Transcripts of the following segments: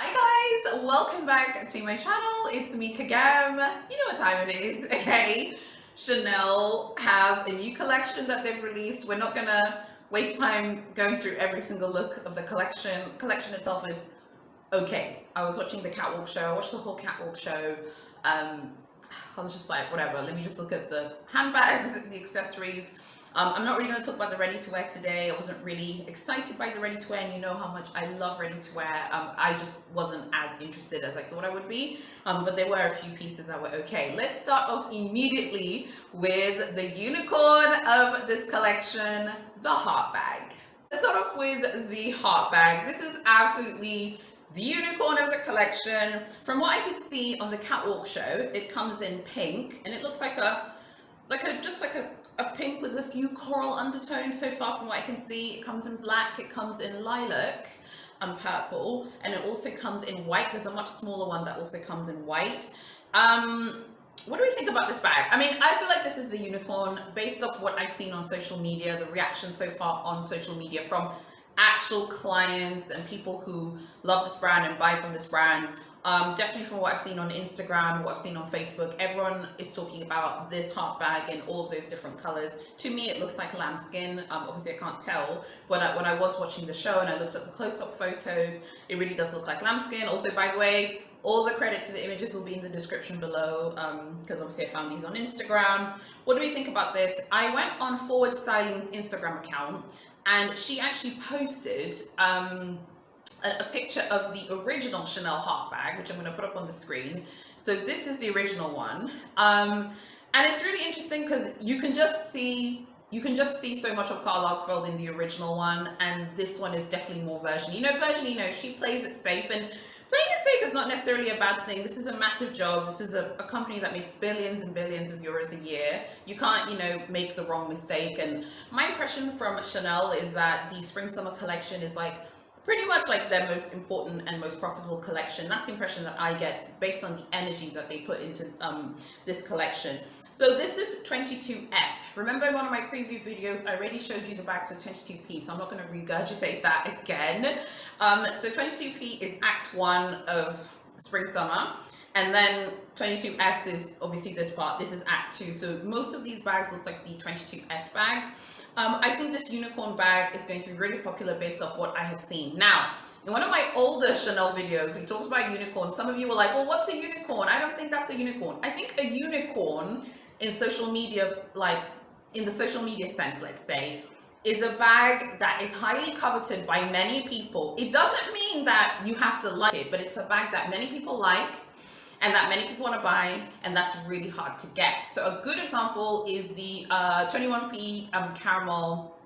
Hi guys, welcome back to my channel. It's me Kagam. You know what time it is, okay? Chanel have a new collection that they've released. We're not gonna waste time going through every single look of the collection. Collection itself is okay. I was watching the catwalk show. I watched the whole catwalk show. Um, I was just like, whatever. Let me just look at the handbags, the accessories. I'm not really going to talk about the ready-to-wear today. I wasn't really excited by the ready-to-wear, and you know how much I love ready-to-wear. I just wasn't as interested as I thought I would be, but there were a few pieces that were okay. Let's start off immediately with the unicorn of this collection, the heart bag. Let's start off with the heart bag. This is absolutely the unicorn of the collection. From what I could see on the catwalk show, it comes in pink, and it looks like a pink with a few coral undertones so far from what I can see. It comes in black, it comes in lilac and purple, and it also comes in white. There's a much smaller one that also comes in white. What do we think about this bag? I mean, I feel like this is the unicorn based off what I've seen on social media, the reaction so far on social media from actual clients and people who love this brand and buy from this brand. Definitely from what I've seen on Instagram, what I've seen on Facebook, everyone is talking about this heart bag in all of those different colors. To me, it looks like lambskin. Obviously, I can't tell. When I was watching the show and I looked at the close-up photos, it really does look like lambskin. Also, by the way, all the credit to the images will be in the description below, because obviously I found these on Instagram. What do we think about this? I went on Forward Styling's Instagram account, and she actually posted a picture of the original Chanel heart bag, which I'm going to put up on the screen. So this is the original one, and it's really interesting because you can just see so much of Karl Lagerfeld in the original one, and this one is definitely more version. Version, she plays it safe, and playing it safe is not necessarily a bad thing. This is a massive job. This is a company that makes billions and billions of euros a year. You can't, make the wrong mistake. And my impression from Chanel is that the spring summer collection is like pretty much like their most important and most profitable collection. That's the impression that I get based on the energy that they put into this collection. So this is 22S. Remember in one of my preview videos, I already showed you the bags for 22P, so I'm not going to regurgitate that again. So 22P is Act 1 of Spring Summer. And then 22S is obviously this part. This is Act 2. So most of these bags look like the 22S bags. I think this unicorn bag is going to be really popular based off what I have seen. Now, in one of my older Chanel videos, we talked about unicorn. Some of you were like, well, what's a unicorn? I don't think that's a unicorn. I think a unicorn in social media, like in the social media sense, let's say, is a bag that is highly coveted by many people. It doesn't mean that you have to like it, but it's a bag that many people like and that many people want to buy, and that's really hard to get. So a good example is the 21P Caramel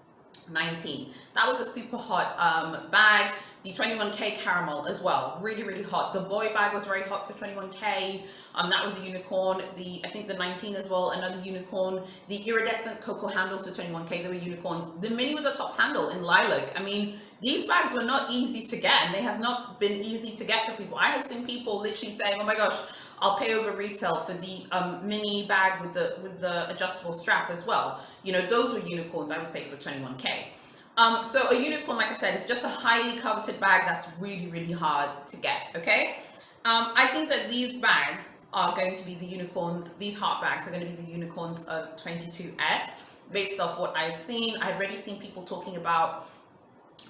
19. That was a super hot bag. The 21K Caramel as well, really, really hot. The boy bag was very hot for 21K. That was a unicorn. I think the 19 as well, another unicorn. The iridescent cocoa handles for 21K, they were unicorns. The mini with the top handle in lilac. I mean, these bags were not easy to get, and they have not been easy to get for people. I have seen people literally saying, oh my gosh, I'll pay over retail for the mini bag with the adjustable strap as well. Those were unicorns, I would say, for 21K. So a unicorn, like I said, is just a highly coveted bag that's really, really hard to get, okay? I think that these bags are going to be the unicorns, these heart bags are going to be the unicorns of 22S, based off what I've seen. I've already seen people talking about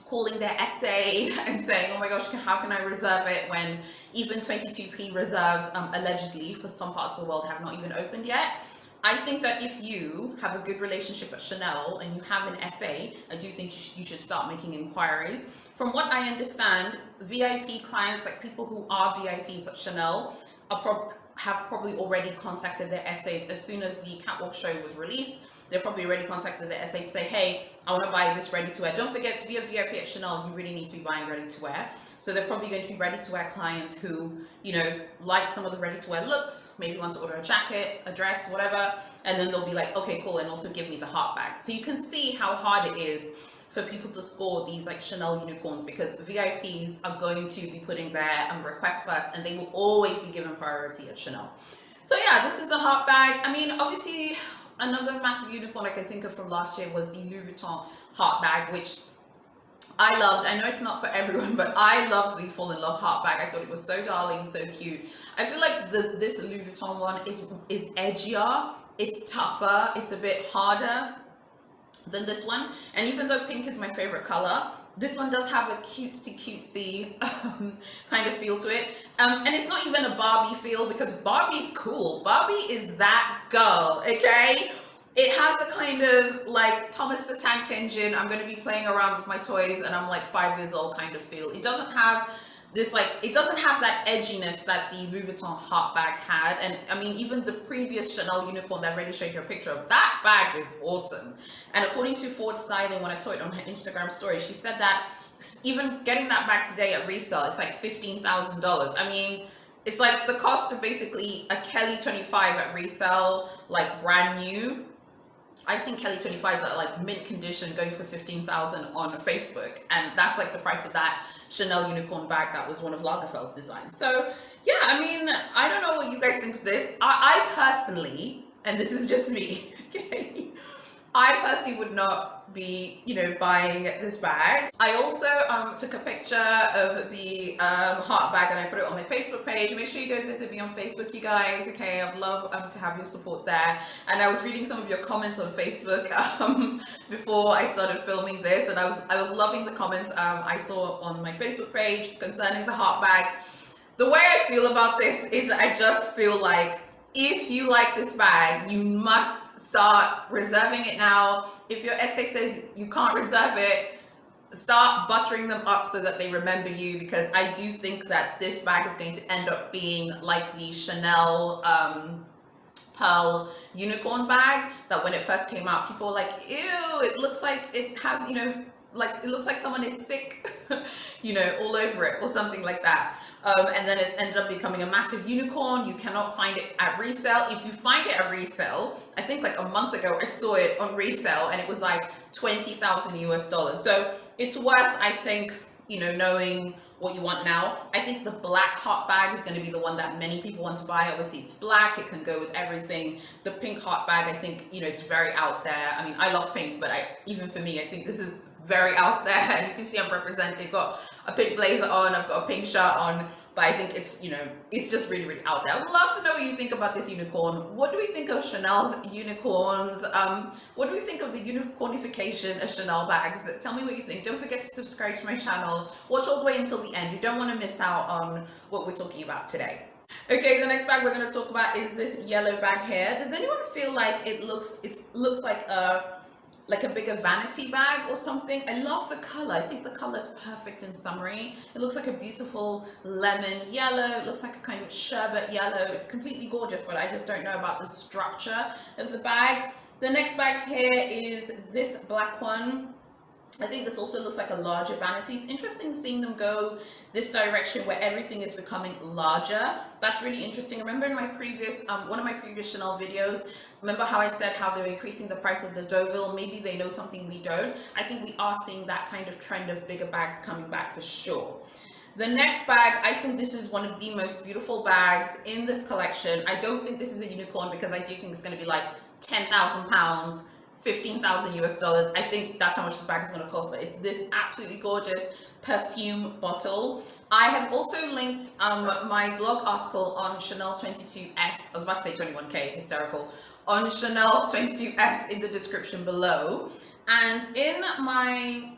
calling their essay and saying, oh my gosh, how can I reserve it, when even 22P reserves, allegedly, for some parts of the world, have not even opened yet. I think that if you have a good relationship at Chanel and you have an SA, I do think you should start making inquiries. From what I understand, VIP clients, like people who are VIPs at Chanel, have probably already contacted their SAs as soon as the catwalk show was released. They're probably already contacted the SA to say, hey, I want to buy this ready-to-wear. Don't forget, to be a VIP at Chanel, you really need to be buying ready-to-wear. So they're probably going to be ready-to-wear clients who, like some of the ready-to-wear looks, maybe want to order a jacket, a dress, whatever, and then they'll be like, okay, cool, and also give me the heart bag. So you can see how hard it is for people to score these like Chanel unicorns, because VIPs are going to be putting their request first, and they will always be given priority at Chanel. So yeah, this is a heart bag. I mean, obviously, another massive unicorn I can think of from last year was the Louis Vuitton heart bag, which I know it's not for everyone, but I love the Fall in Love heart bag. I thought it was so darling, so cute. I feel like this Louis Vuitton one is edgier, it's tougher, it's a bit harder than this one. And even though pink is my favorite color, this one does have a cutesy kind of feel to it. And it's not even a Barbie feel, because Barbie's cool. Barbie is that girl, okay? It has the kind of like Thomas the Tank Engine, I'm going to be playing around with my toys and I'm like 5 years old kind of feel. It doesn't have this, like, it doesn't have that edginess that the Louis Vuitton heart bag had. And I mean, even the previous Chanel unicorn that I already showed you a picture of, that bag is awesome. And according to Forward Styling, when I saw it on her Instagram story, she said that even getting that bag today at resale, it's like $15,000. I mean, it's like the cost of basically a Kelly 25 at resale, like brand new. I've seen Kelly 25s at like mint condition going for 15,000 on Facebook, and that's like the price of that Chanel unicorn bag that was one of Lagerfeld's designs. So yeah, I mean, I don't know what you guys think of this. I personally, and this is just me, okay, I personally would not be, buying this bag. I also took a picture of the heart bag and I put it on my Facebook page. Make sure you go visit me on Facebook, you guys. Okay, I'd love to have your support there. And I was reading some of your comments on Facebook before I started filming this, and I was loving the comments I saw on my Facebook page concerning the heart bag. The way I feel about this is I just feel like if you like this bag, you must start reserving it now. If your essay says you can't reserve it, start buttering them up so that they remember you, because I do think that this bag is going to end up being like the Chanel pearl unicorn bag that when it first came out, people were like, ew, it looks like it has, like it looks like someone is sick, all over it or something like that. And then it's ended up becoming a massive unicorn. You cannot find it at resale. If you find it at resale, I think like a month ago I saw it on resale and it was like 20,000 US dollars. So it's worth, I think, knowing what you want now. I think the black heart bag is going to be the one that many people want to buy. Obviously it's black, it can go with everything. The pink heart bag, I think, it's very out there. I mean, I love pink, but even for me, I think this is very out there. And you can see I'm representing, got a pink blazer on, I've got a pink shirt on, but I think it's, it's just really, really out there. I'd love to know what you think about this unicorn. What do we think of Chanel's unicorns? What do we think of the unicornification of Chanel bags? Tell me what you think. Don't forget to subscribe to my channel. Watch all the way until the end. You don't want to miss out on what we're talking about today. Okay, the next bag we're going to talk about is this yellow bag here. Does anyone feel like it looks like a bigger vanity bag or something? I love the color. I think the color is perfect and summery. It looks like a beautiful lemon yellow. It looks like a kind of sherbet yellow. It's completely gorgeous, but I just don't know about the structure of the bag. The next bag here is this black one. I think this also looks like a larger vanity. It's interesting seeing them go this direction where everything is becoming larger. That's really interesting. Remember in my previous, one of my previous Chanel videos, remember how I said how they were increasing the price of the Deauville? Maybe they know something we don't. I think we are seeing that kind of trend of bigger bags coming back for sure. The next bag, I think this is one of the most beautiful bags in this collection. I don't think this is a unicorn because I do think it's going to be like 10,000 pounds. 15,000 US dollars. I think that's how much this bag is going to cost, but it's this absolutely gorgeous perfume bottle. I have also linked my blog article on Chanel 22S. I was about to say 21K, hysterical. On Chanel 22S in the description below. And in my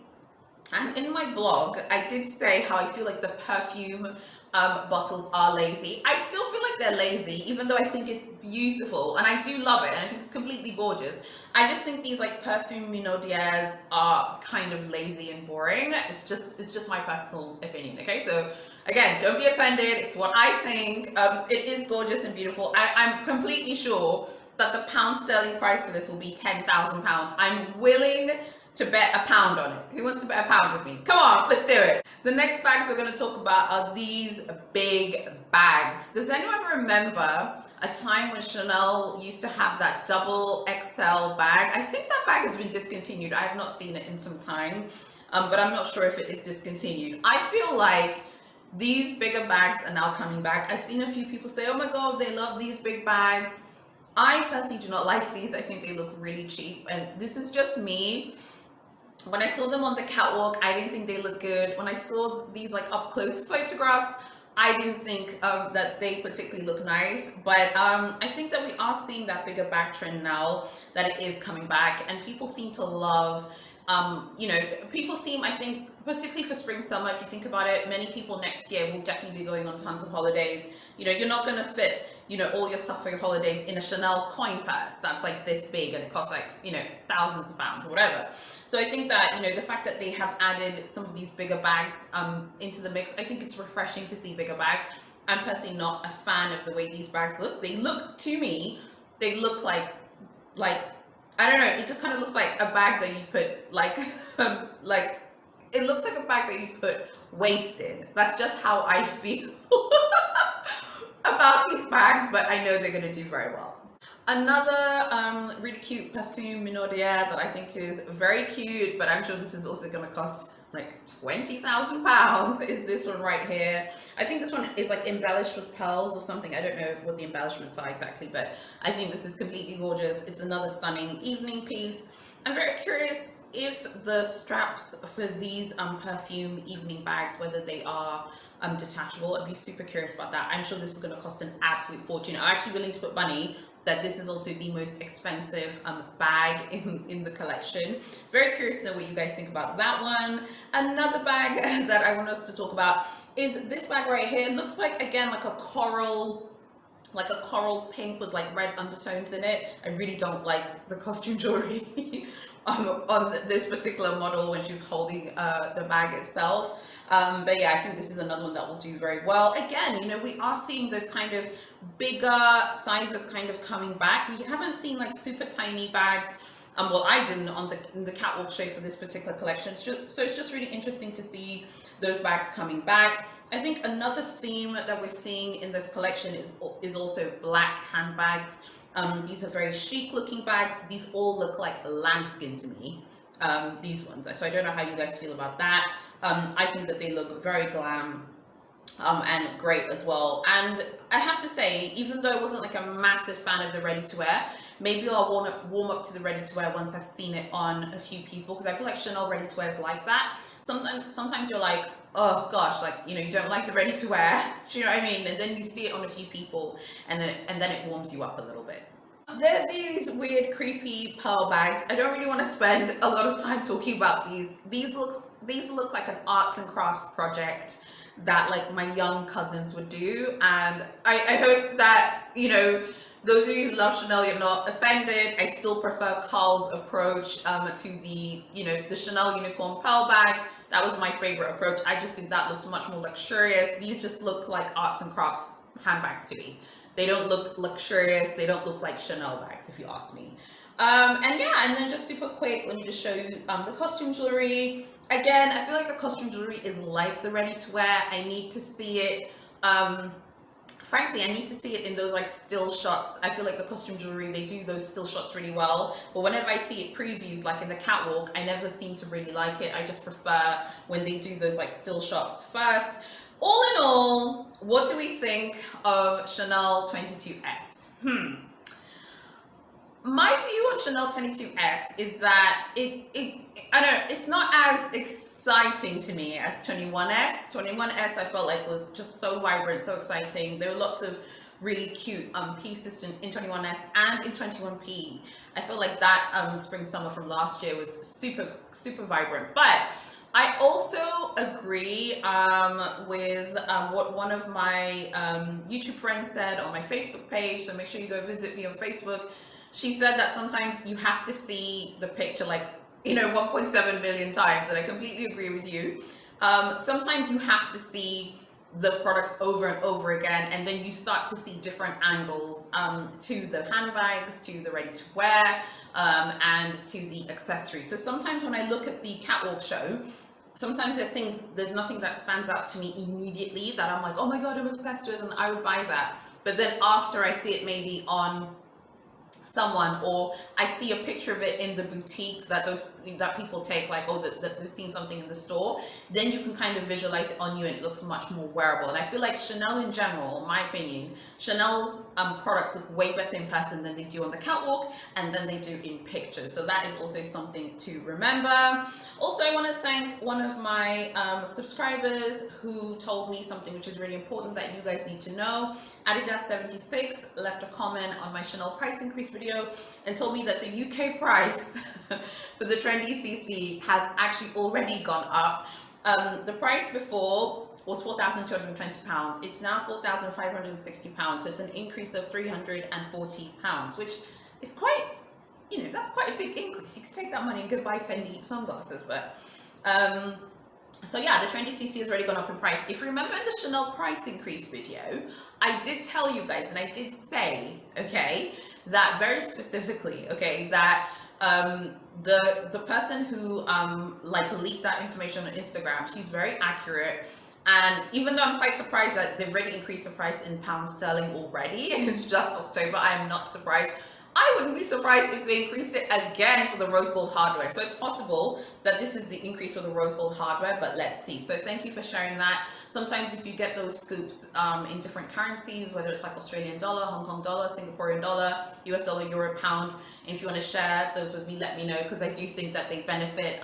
blog, I did say how I feel like the perfume bottles are lazy. I still feel like they're lazy, even though I think it's beautiful and I do love it and I think it's completely gorgeous. I just think these like perfume Minaudiers are kind of lazy and boring. It's just my personal opinion. Okay, so again, don't be offended. It's what I think. It is gorgeous and beautiful. I'm completely sure that the pound sterling price for this will be 10,000 pounds. I'm willing to bet £1 on it. Who wants to bet £1 with me? Come on, let's do it. The next bags we're going to talk about are these big bags. Does anyone remember a time when Chanel used to have that double XL bag? I think that bag has been discontinued. I have not seen it in some time, but I'm not sure if it is discontinued. I feel like these bigger bags are now coming back. I've seen a few people say, oh my God, they love these big bags. I personally do not like these. I think they look really cheap, and this is just me. When I saw them on the catwalk, I didn't think they looked good. When I saw these like up close photographs, I didn't think that they particularly look nice. But I think that we are seeing that bigger bag trend now, that it is coming back, and people seem to love. You know, people seem, I think, particularly for spring summer, if you think about it, many people next year will definitely be going on tons of holidays. You know, you're not going to fit, you know, all your stuff for your holidays in a Chanel coin purse that's like this big and it costs like, you know, thousands of pounds or whatever. So I think that, you know, the fact that they have added some of these bigger bags into the mix, I think it's refreshing to see bigger bags. I'm personally not a fan of the way these bags look. They look, to me, they look like I don't know, it just kind of looks like a bag that you put like it looks like a bag that you put waste in. That's just how I feel about these bags, but I know they're going to do very well. Another really cute perfume Minaudière that I think is very cute, but I'm sure this is also going to cost like £20,000 is this one right here. I think this one is like embellished with pearls or something. I don't know what the embellishments are exactly, but I think this is completely gorgeous. It's another stunning evening piece. I'm very curious if the straps for these perfume evening bags, whether they are detachable. I'd be super curious about that. I'm sure this is going to cost an absolute fortune. I'm actually willing to put money that this is also the most expensive bag in the collection. Very curious to know what you guys think about that one. Another bag that I want us to talk about is this bag right here. It looks like, again, like a coral pink with like red undertones in it. I really don't like the costume jewelry on this particular model when she's holding the bag itself. But yeah, I think this is another one that will do very well. Again, you know, we are seeing those kind of bigger sizes kind of coming back. We haven't seen like super tiny bags. Well, I didn't on the catwalk show for this particular collection. So it's just really interesting to see those bags coming back. I think another theme that we're seeing in this collection is also black handbags. These are very chic looking bags. These all look like lambskin to me, these ones. So I don't know how you guys feel about that. I think that they look very glam and great as well. And I have to say, even though I wasn't like a massive fan of the ready to wear, maybe I'll warm up to the ready to wear once I've seen it on a few people, because I feel like Chanel ready to wear is like that. Sometimes you're like, oh gosh, like, you know, you don't like the ready to wear, do you know what I mean? And then you see it on a few people, and then it warms you up a little bit. They're these weird, creepy pearl bags. I don't really want to spend a lot of time talking about these. These look like an arts and crafts project that like my young cousins would do, and I hope that, you know, those of you who love Chanel, you're not offended. I still prefer Carl's approach to the, you know, the Chanel unicorn pearl bag. That was my favorite approach. I just think that looked much more luxurious. These just look like arts and crafts handbags to me. They don't look luxurious. They don't look like Chanel bags, if you ask me. And yeah, and then just super quick, let me just show you the costume jewelry. Again, I feel like the costume jewelry is like the ready to wear. I need to see it. Frankly, I need to see it in those like still shots. I feel like the costume jewelry, they do those still shots really well. But whenever I see it previewed, like in the catwalk, I never seem to really like it. I just prefer when they do those like still shots first. All in all, what do we think of Chanel 22S? My view on Chanel 22S is that I don't know, it's not as exciting to me as 21S. 21S I felt like was just so vibrant, so exciting. There were lots of really cute pieces in 21S and in 21P. I feel like that spring summer from last year was super vibrant. But I also agree with what one of my YouTube friends said on my Facebook page. So make sure you go visit me on Facebook. She said that sometimes you have to see the picture like, you know, 1.7 million times, and I completely agree with you. Sometimes you have to see the products over and over again, and then you start to see different angles to the handbags, to the ready to wear, and to the accessories. So sometimes when I look at the catwalk show, sometimes there's nothing that stands out to me immediately that I'm like, oh my God, I'm obsessed with, and I would buy that. But then after I see it maybe on someone, or I see a picture of it in the boutique that people take, like, oh, that they've seen something in the store, then you can kind of visualize it on you and it looks much more wearable. And I feel like Chanel in general, in my opinion, Chanel's products look way better in person than they do on the catwalk and than they do in pictures. So that is also something to remember. Also, I want to thank one of my subscribers who told me something which is really important that you guys need to know. Adidas76 left a comment on my Chanel price increase video and told me that the UK price for the Trendy CC has actually already gone up. The price before was £4,220. It's now £4,560. So it's an increase of £340, which is quite, that's quite a big increase. You could take that money and go buy Fendi sunglasses, but so yeah, the Trendy CC has already gone up in price. If you remember in the Chanel price increase video, I did tell you guys, and I did say, okay, that very specifically, okay, that the person who like leaked that information on Instagram, she's very accurate. And even though I'm quite surprised that they've already increased the price in pound sterling already, it's just October, I am not surprised. I wouldn't be surprised if they increased it again for the rose gold hardware. So it's possible that this is the increase for the rose gold hardware, but let's see. So thank you for sharing that. Sometimes if you get those scoops in different currencies, whether it's like Australian dollar, Hong Kong dollar, Singaporean dollar, US dollar, euro, pound, and if you want to share those with me, let me know, because I do think that they benefit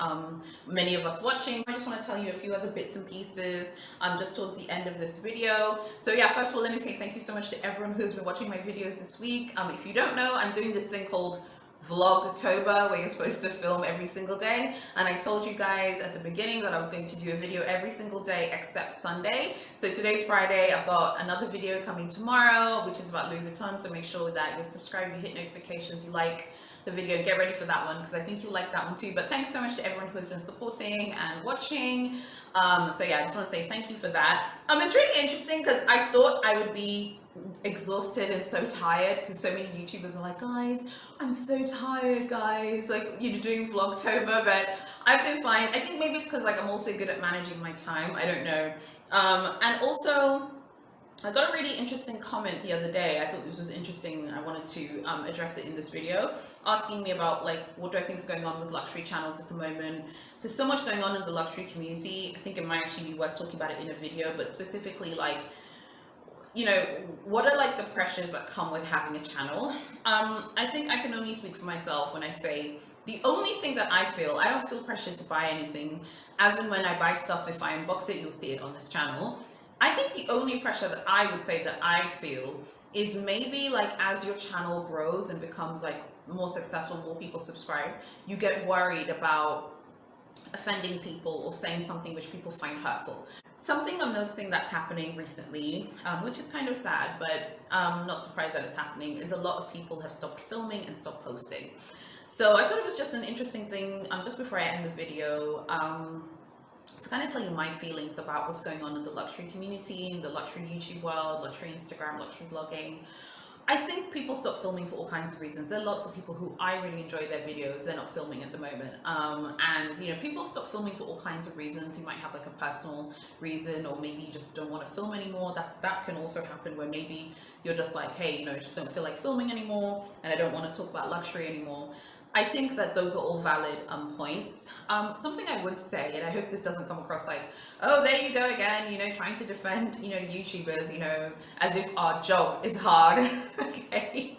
many of us watching. I just want to tell you a few other bits and pieces just towards the end of this video. So yeah, first of all, let me say thank you so much to everyone who's been watching my videos this week. If you don't know, I'm doing this thing called Vlogtober, where you're supposed to film every single day, and I told you guys at the beginning that I was going to do a video every single day except Sunday. So today's Friday, I've got another video coming tomorrow which is about Louis Vuitton, so make sure that you're subscribed, you hit notifications, you like the video, get ready for that one because I think you'll like that one too. But thanks so much to everyone who has been supporting and watching. So yeah, I just want to say thank you for that. It's really interesting because I thought I would be exhausted and so tired because so many YouTubers are like, guys, I'm so tired, guys, like, doing Vlogtober, but I've been fine. I think maybe it's because like I'm also good at managing my time, I don't know. And also I got a really interesting comment the other day. I thought this was interesting and I wanted to address it in this video, asking me about like what do I think is going on with luxury channels at the moment. There's so much going on in the luxury community. I think it might actually be worth talking about it in a video, but specifically like, what are like the pressures that come with having a channel? I think I can only speak for myself when I say the only thing that I don't feel pressure to buy anything. As in when I buy stuff, if I unbox it, you'll see it on this channel. I think the only pressure that I would say that I feel is maybe like as your channel grows and becomes like more successful, more people subscribe, you get worried about offending people or saying something which people find hurtful. Something I'm noticing that's happening recently, which is kind of sad, but I'm not surprised that it's happening, is a lot of people have stopped filming and stopped posting. So I thought it was just an interesting thing, just before I end the video, to kind of tell you my feelings about what's going on in the luxury community, in the luxury YouTube world, luxury Instagram, luxury blogging. I think people stop filming for all kinds of reasons. There are lots of people who I really enjoy their videos, they're not filming at the moment. And people stop filming for all kinds of reasons. You might have like a personal reason, or maybe you just don't want to film anymore. That can also happen where maybe you're just like, hey, I just don't feel like filming anymore and I don't want to talk about luxury anymore. I think that those are all valid points. Something I would say, and I hope this doesn't come across like, oh, there you go again, trying to defend, YouTubers, as if our job is hard. Okay.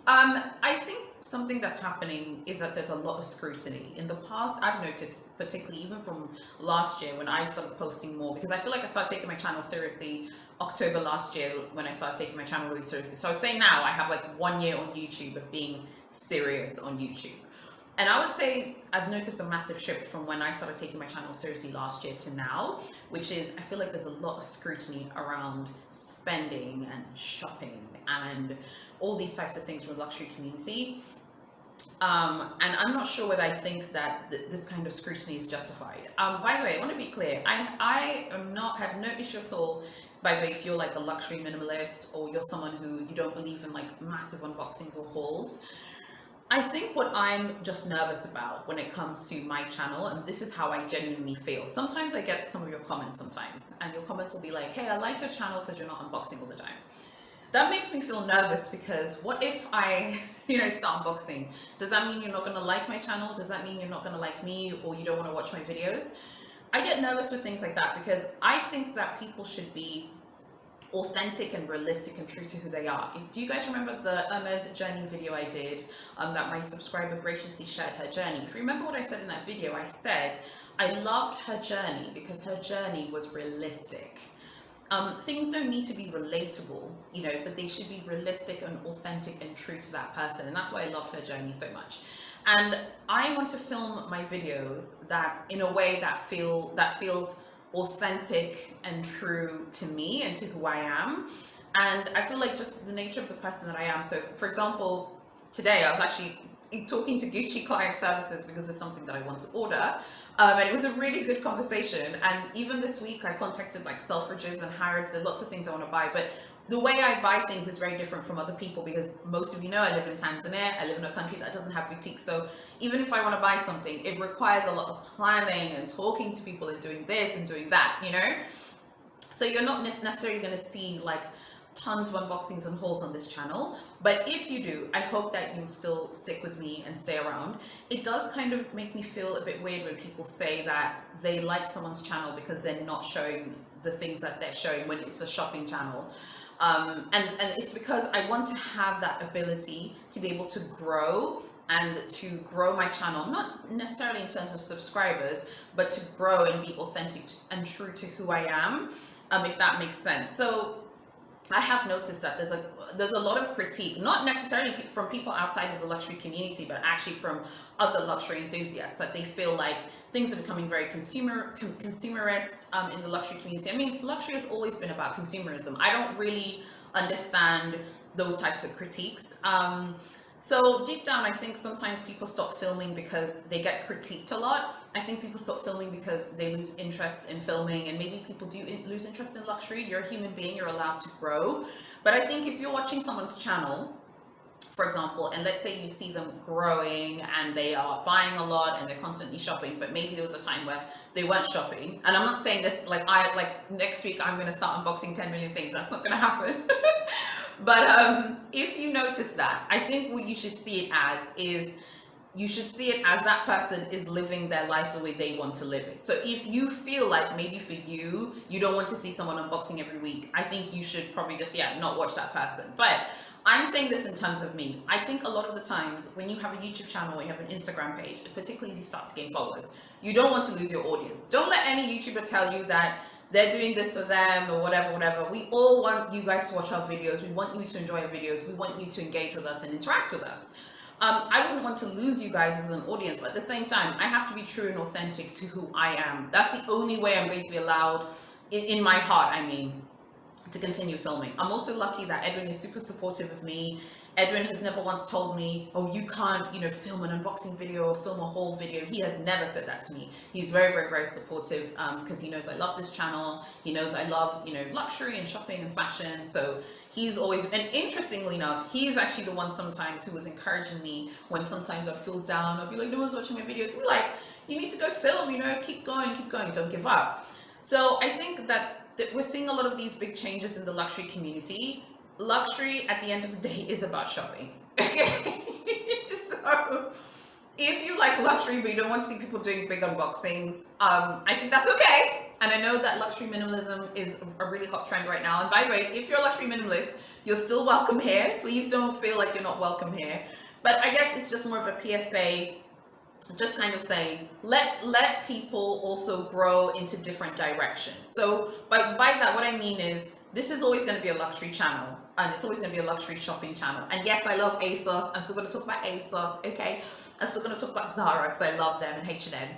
I think something that's happening is that there's a lot of scrutiny. In the past, I've noticed, particularly even from last year when I started posting more, because I feel like I started taking my channel seriously October last year when I started taking my channel really seriously. So I would say now I have like 1 year on YouTube of being serious on YouTube. And I would say I've noticed a massive shift from when I started taking my channel seriously last year to now, which is I feel like there's a lot of scrutiny around spending and shopping and all these types of things from the luxury community. And I'm not sure whether I think that this kind of scrutiny is justified. By the way, I want to be clear. I have no issue at all. By the way, if you're like a luxury minimalist or you're someone who you don't believe in like massive unboxings or hauls, I think what I'm just nervous about when it comes to my channel, and this is how I genuinely feel. Sometimes I get some of your comments sometimes, and your comments will be like, hey, I like your channel because you're not unboxing all the time. that makes me feel nervous, because what if I, start unboxing? Does that mean you're not going to like my channel? Does that mean you're not going to like me, or you don't want to watch my videos? I get nervous with things like that, because I think that people should be authentic and realistic and true to who they are. Do you guys remember the Hermes journey video I did, that my subscriber graciously shared her journey? If you remember what I said in that video, I said I loved her journey because her journey was realistic. Things don't need to be relatable, but they should be realistic and authentic and true to that person. And that's why I love her journey so much. And I want to film my videos that in a way that feels authentic and true to me and to who I am. And I feel like just the nature of the person that I am. So for example, today I was actually talking to Gucci client services because there's something that I want to order. And it was a really good conversation. And even this week I contacted like Selfridges and Harrods. There are lots of things I want to buy, but the way I buy things is very different from other people, because most of you know I live in Tanzania. I live in a country that doesn't have boutiques. So even if I want to buy something, it requires a lot of planning and talking to people and doing this and doing that, So you're not necessarily going to see like tons of unboxings and hauls on this channel. But if you do, I hope that you still stick with me and stay around. It does kind of make me feel a bit weird when people say that they like someone's channel because they're not showing the things that they're showing when it's a shopping channel. And it's because I want to have that ability to be able to grow and to grow my channel, not necessarily in terms of subscribers, but to grow and be authentic and true to who I am, if that makes sense. So I have noticed that there's a lot of critique, not necessarily from people outside of the luxury community, but actually from other luxury enthusiasts, that they feel like things are becoming very consumerist in the luxury community. I mean, luxury has always been about consumerism. I don't really understand those types of critiques. So deep down, I think sometimes people stop filming because they get critiqued a lot. I think people stop filming because they lose interest in filming, and maybe people do lose interest in luxury. You're a human being, you're allowed to grow. But I think if you're watching someone's channel, for example, and let's say you see them growing and they are buying a lot and they're constantly shopping, but maybe there was a time where they weren't shopping. And I'm not saying this like next week I'm going to start unboxing 10 million things. That's not going to happen. But if you notice that, I think what you should see it as is, you should see it as that person is living their life the way they want to live it. So if you feel like maybe for you don't want to see someone unboxing every week, I think you should probably just, not watch that person. But I'm saying this in terms of me. I think a lot of the times when you have a YouTube channel or you have an Instagram page, particularly as you start to gain followers, you don't want to lose your audience. Don't let any YouTuber tell you that they're doing this for them or whatever. We all want you guys to watch our videos. We want you to enjoy our videos. We want you to engage with us and interact with us. I wouldn't want to lose you guys as an audience, but at the same time, I have to be true and authentic to who I am. That's the only way I'm going to be allowed, in my heart, I mean, to continue filming. I'm also lucky that Edwin is super supportive of me. Edwin has never once told me, oh, you can't, film an unboxing video or film a haul video. He has never said that to me. He's very, very, very supportive, because he knows I love this channel. He knows I love, luxury and shopping and fashion. So he's always, and interestingly enough, he's actually the one sometimes who was encouraging me when sometimes I'd feel down. I'd be like, no one's watching my videos. He'd be like, you need to go film, keep going, don't give up. So I think that we're seeing a lot of these big changes in the luxury community. Luxury at the end of the day is about shopping. Okay. So if you like luxury but you don't want to see people doing big unboxings, I think that's okay. And I know that luxury minimalism is a really hot trend right now. And by the way, if you're a luxury minimalist, you're still welcome here. Please don't feel like you're not welcome here. But I guess it's just more of a PSA, just kind of saying, let people also grow into different directions. So by that, what I mean is, this is always going to be a luxury channel, and it's always going to be a luxury shopping channel. And yes, I love ASOS. I'm still going to talk about ASOS, okay? I'm still going to talk about Zara because I love them, and H&M.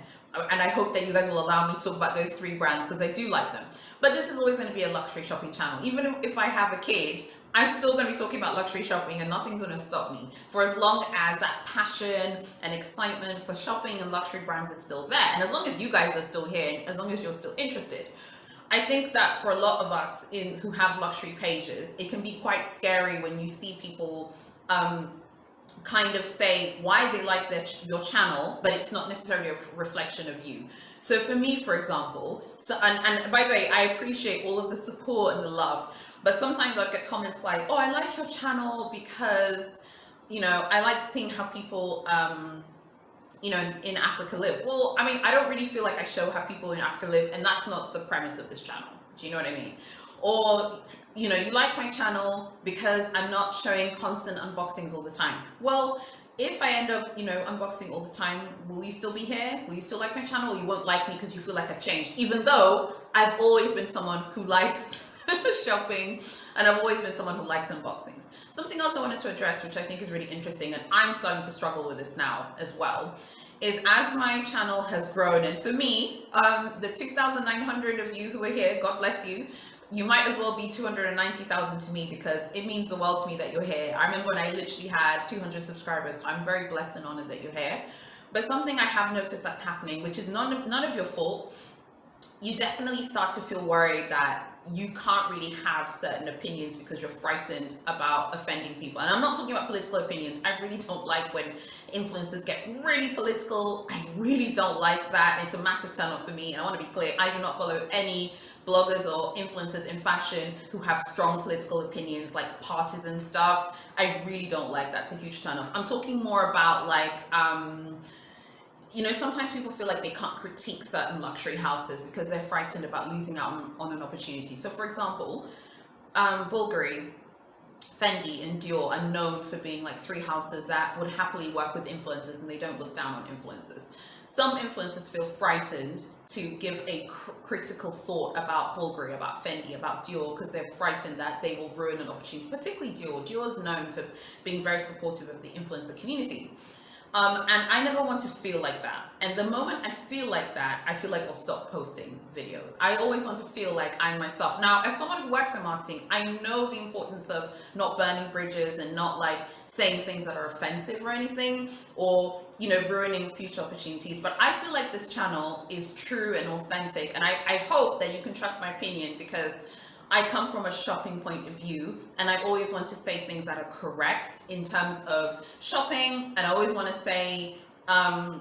And I hope that you guys will allow me to talk about those three brands because I do like them. But this is always going to be a luxury shopping channel. Even if I have a kid, I'm still going to be talking about luxury shopping, and nothing's going to stop me for as long as that passion and excitement for shopping and luxury brands is still there. And as long as you guys are still here, as long as you're still interested. I think that for a lot of us who have luxury pages, it can be quite scary when you see people kind of say why they like your channel, but it's not necessarily a reflection of you. So for me, for example, and by the way, I appreciate all of the support and the love. But sometimes I'd get comments like, oh, I like your channel because, I like seeing how people, in Africa live. Well, I mean, I don't really feel like I show how people in Africa live, and that's not the premise of this channel. Do you know what I mean? Or, you like my channel because I'm not showing constant unboxings all the time. Well, if I end up, unboxing all the time, will you still be here? Will you still like my channel? Or you won't like me because you feel like I've changed, even though I've always been someone who likes shopping, and I've always been someone who likes unboxings. Something else I wanted to address, which I think is really interesting, and I'm starting to struggle with this now as well, is as my channel has grown, and for me, the 2,900 of you who are here, God bless you, you might as well be 290,000 to me, because it means the world to me that you're here. I remember when I literally had 200 subscribers, so I'm very blessed and honored that you're here. But something I have noticed that's happening, which is none of your fault, you definitely start to feel worried that you can't really have certain opinions because you're frightened about offending people. And I'm not talking about political opinions. I really don't like when influencers get really political. I really don't like that. It's a massive turn off for me. And I want to be clear, I do not follow any bloggers or influencers in fashion who have strong political opinions, like partisan stuff. I really don't like that. It's a huge turn off. I'm talking more about like, sometimes people feel like they can't critique certain luxury houses because they're frightened about losing out on an opportunity. So for example, Bulgari, Fendi, and Dior are known for being like three houses that would happily work with influencers, and they don't look down on influencers. Some influencers feel frightened to give a critical thought about Bulgari, about Fendi, about Dior, because they're frightened that they will ruin an opportunity, particularly Dior. Dior is known for being very supportive of the influencer community. And I never want to feel like that. And the moment I feel like that, I feel like I'll stop posting videos. I always want to feel like I'm myself. Now, as someone who works in marketing, I know the importance of not burning bridges and not like saying things that are offensive or anything, or, ruining future opportunities. But I feel like this channel is true and authentic. And I hope that you can trust my opinion, because I come from a shopping point of view, and I always want to say things that are correct in terms of shopping. And I always want to say, I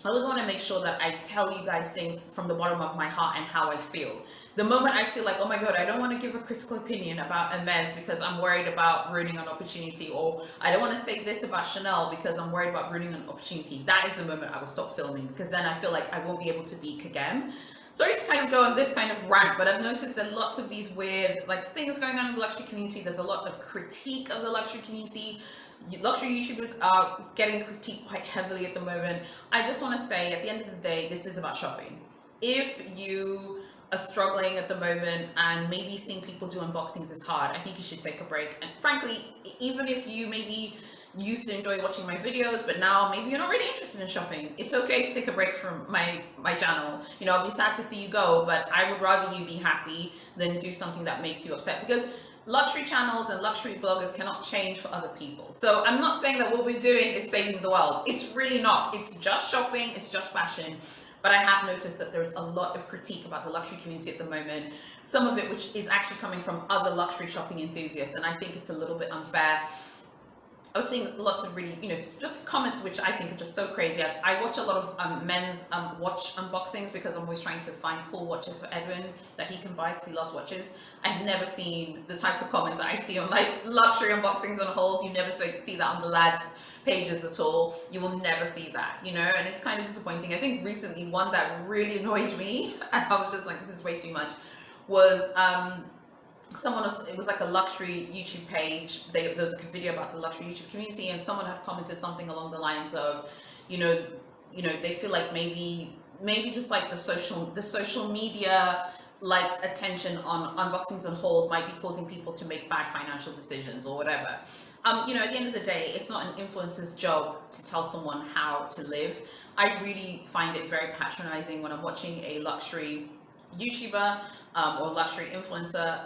always want to make sure that I tell you guys things from the bottom of my heart and how I feel. The moment I feel like, oh my God, I don't want to give a critical opinion about Hermes because I'm worried about ruining an opportunity, or I don't want to say this about Chanel because I'm worried about ruining an opportunity, that is the moment I will stop filming, because then I feel like I won't be able to be Kagem. Sorry to kind of go on this kind of rant, but I've noticed that lots of these weird things going on in the luxury community. There's a lot of critique of the luxury community. Luxury YouTubers are getting critiqued quite heavily at the moment. I just want to say, at the end of the day, this is about shopping. If you are struggling at the moment and maybe seeing people do unboxings is hard, I think you should take a break. And frankly, even if you maybe used to enjoy watching my videos, but now maybe you're not really interested in shopping, it's okay to take a break from my channel. I'll be sad to see you go, but I would rather you be happy than do something that makes you upset, because luxury channels and luxury bloggers cannot change for other people. So I'm not saying that what we're doing is saving the world. It's really not. It's just shopping, it's just fashion. But I have noticed that there's a lot of critique about the luxury community at the moment, some of it which is actually coming from other luxury shopping enthusiasts, and I think it's a little bit unfair. I was seeing lots of really, just comments which I think are just so crazy. I watch a lot of men's watch unboxings, because I'm always trying to find cool watches for Edwin that he can buy because he loves watches. I've never seen the types of comments that I see on like luxury unboxings and hauls. You never see that on the lads' pages at all. You will never see that, and it's kind of disappointing. I think recently one that really annoyed me, and I was just like, this is way too much, was it was like a luxury YouTube page. There was a video about the luxury YouTube community, and someone had commented something along the lines of, they feel like maybe just like the social media like attention on unboxings and hauls might be causing people to make bad financial decisions or whatever. At the end of the day, it's not an influencer's job to tell someone how to live. I really find it very patronizing when I'm watching a luxury YouTuber or luxury influencer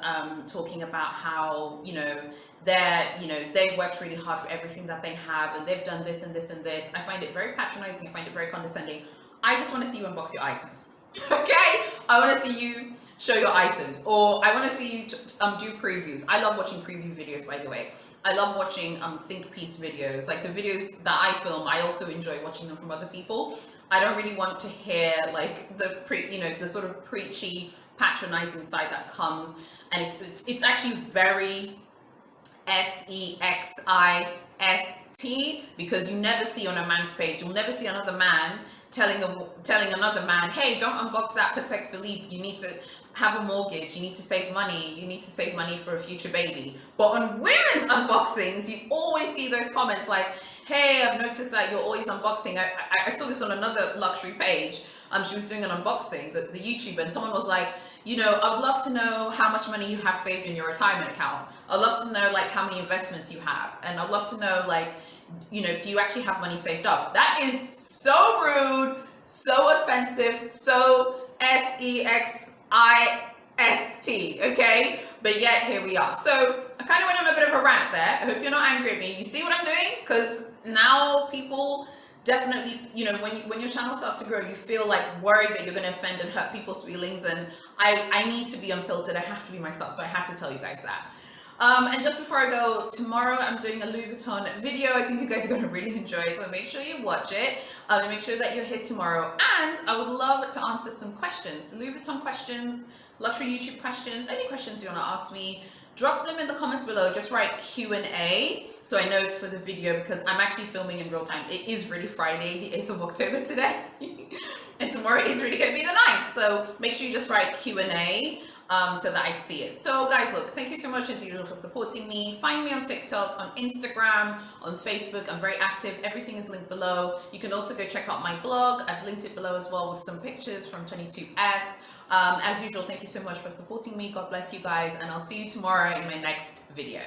talking about how they've worked really hard for everything that they have, and they've done this and this and this. I find it very patronizing. I find it very condescending. I just want to see you unbox your items. Okay, I want to see you show your items, or I want to see you do previews. I love watching preview videos, by the way. I love watching think piece videos, like the videos that I film. I also enjoy watching them from other people. I don't really want to hear like the sort of preachy, patronizing side that comes and it's actually very SEXIST, because you never see on a man's page, you'll never see another man telling another man, hey, don't unbox that Patek Philippe, you need to have a mortgage, you need to save money, you need to save money for a future baby. But on women's unboxings, you always see those comments like, hey, I've noticed that you're always unboxing. I saw this on another luxury page. She was doing an unboxing, the YouTuber, and someone was like, you know, I'd love to know how much money you have saved in your retirement account. I'd love to know like how many investments you have. And I'd love to know like, you know, do you actually have money saved up? That is so rude, so offensive, so SEXIST, okay? But yet here we are. So I kind of went on a bit of a rant there. I hope you're not angry at me. You see what I'm doing? Because now people definitely, you know, when your channel starts to grow, you feel like worried that you're going to offend and hurt people's feelings, and I need to be unfiltered. I have to be myself, so I had to tell you guys that. And just before I go, tomorrow I'm doing a Louis Vuitton video. I think you guys are going to really enjoy it, so make sure you watch it. And make sure that you're here tomorrow. And I would love to answer some questions, Louis Vuitton questions, luxury YouTube questions, any questions you want to ask me. Drop them in the comments below. Just write Q&A so I know it's for the video, because I'm actually filming in real time. It is really Friday, the 8th of October today. And tomorrow is really going to be the 9th. So make sure you just write Q&A so that I see it. So guys, look, thank you so much as usual for supporting me. Find me on TikTok, on Instagram, on Facebook. I'm very active. Everything is linked below. You can also go check out my blog. I've linked it below as well with some pictures from 22S. As usual, thank you so much for supporting me. God bless you guys, and I'll see you tomorrow in my next video.